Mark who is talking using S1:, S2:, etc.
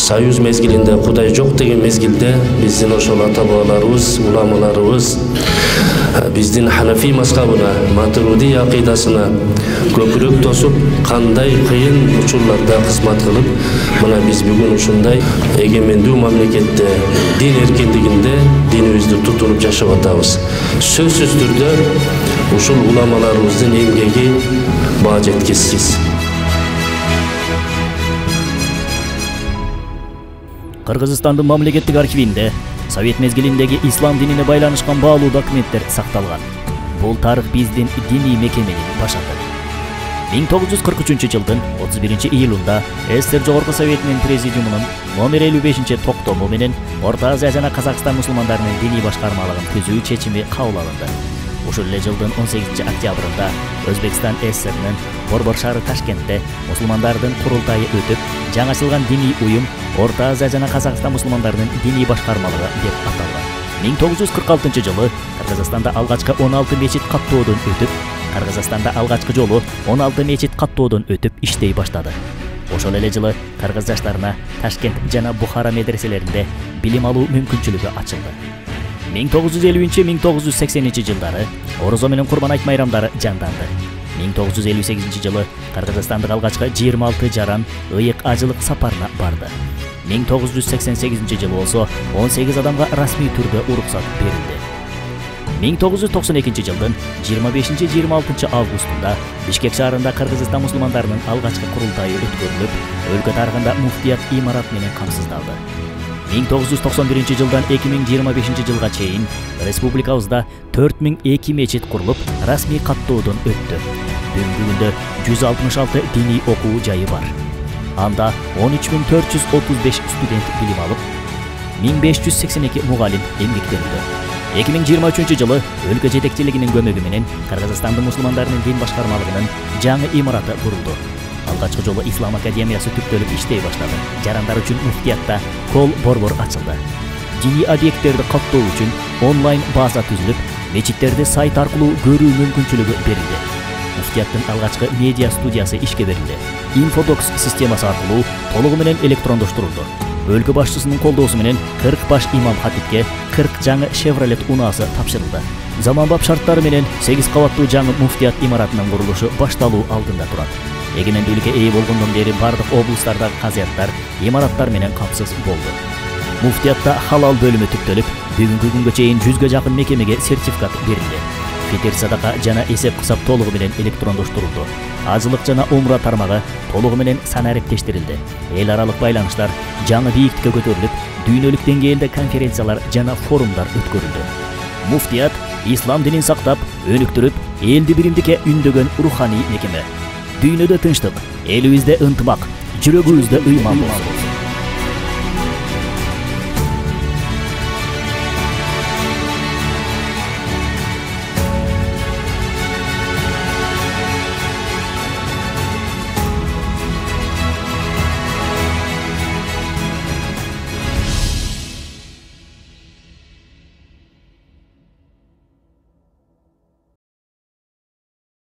S1: Союз мезгилинде Кудай жок деген мезгилде биздин ошол ата бабаларыбыз, уламаларыбыз биздин Ханафи мазхабына, Матуриди акыйдасына көкүрөк тосуп, кандай кыйын учурларда кызмат кылып, мына биз бүгүн ушундай эгемендүү мамлекетте, дин эркиндигинде динибизди тутунуп жашап атабыз. Сөзсүз түрдө ушул уламаларыбыздын эмгеги баа жеткисиз.
S2: Кыргызстандын мамлекеттик архивинде Совет мезгилиндеги ислам динине байланышкан баалуу документтер сакталган. Бул тарых биздин диний мекеменин башаты. 1943 жылдын 31 июлунда СССР Жогорку Советинин президиумунун номер 55 токтому менен Орто Азия жана Казакстан мусулмандарынын диний башкармалыгын түзүү чечими кабыл алынды. Ушул эле жылдын 18 октябрында Өзбекстан СССРнын Борбор шаары Ташкентте мусулмандардын курултайы өтүп, жаңачылган диний уюм Орто Азия жана Казакстан мусулмандарынын диний башкармалыгы деп аталган. 1946 жылы Кыргызстанда алгачкы 16 мечит каттоодон өтүп, Кыргызстанда алгачкы жолу 16 мечит каттоодон өтүп иштей баштады. Ошол эле жылы кыргыз жаштарына Ташкент жана Бухара медреселеринде билим алуу мүмкүнчүлүгү ачылды. 1950-1980 жылдары Орозо менен Курман айт майрамдары жанданды. 1958 жылы Кыргызстандык алгачкы 26 жаран ыйык ажылык сапарына барды. 1988 жылы болсо 18 адамга расмий түрдө уруксат берилди. 1992 жылдын 25-26 августунда Бишкек шаарында Кыргызстан мусулмандарынын алгачкы курултайы өткөрүлүп, өлкө тарыхында муфтият имарат менен камсыздалды. 1991 жылдан 2025 жылга чейин республикабызда 4002 мечит курулуп, расмий каттоодон өттү. Бүгүндө 166 диний окуу жайы бар. Анда 13435 студент билим алып, 1582 мугалим эмгектенүүдө. 2023 жылы өлкө жетекчилигинин көмөгү менен Кыргызстандын мусулмандарынын дин башкармалыгынын жаңы имараты курулду. Алгачкы жолу Ислам академиясы түптөлүп иштей баштады. Жарандар үчүн муфтиятта кол борбор ачылды. Диний объекттерди каттоо үчүн онлайн база түзүлүп, мечиттерди сайт аркылуу көрүү мүмкүнчүлүгү берилди. Муфтияттын алгачкы медиа студиясы ишке берилди. Infodоcs системасы аркылуу толугу менен электрондоштурулду. Өлкө башчысынын колдоосу менен 40 баш имам хатипке 40 жаңы Chevrolet унаасы тапшырылды. Заманбап шарттары менен 8 кабаттуу жаңы муфтият имаратынын курулушу башталуу алдында турат. Эгемендүүлүккө ээ болгондон бери бардык облустардагы казыяттар, имараттар менен камсыз болду. Муфтиятта халал бөлүмү түптөлүп, бүгүнкү күнгө чейин 100га жакын мекемеге сертификат берилди. Фитир садака жана эсеп кысап толугу менен электрондоштурулду. Ажылык жана умра тармагы толугу менен санариптештирилди. Эл аралык байланыштар жаңы бийиктикке көтөрүлүп, дүйнөлүк деңгээлде конференциялар жана форумдар өткөрүлдү. Муфтият ислам динин сактап, өнүктүрүп, элди биримдикке үндөгөн руханий мекеме. Дүйнөдө тынчтык, элибизде ынтымак, жүрөгүбүздө ыйман болсун.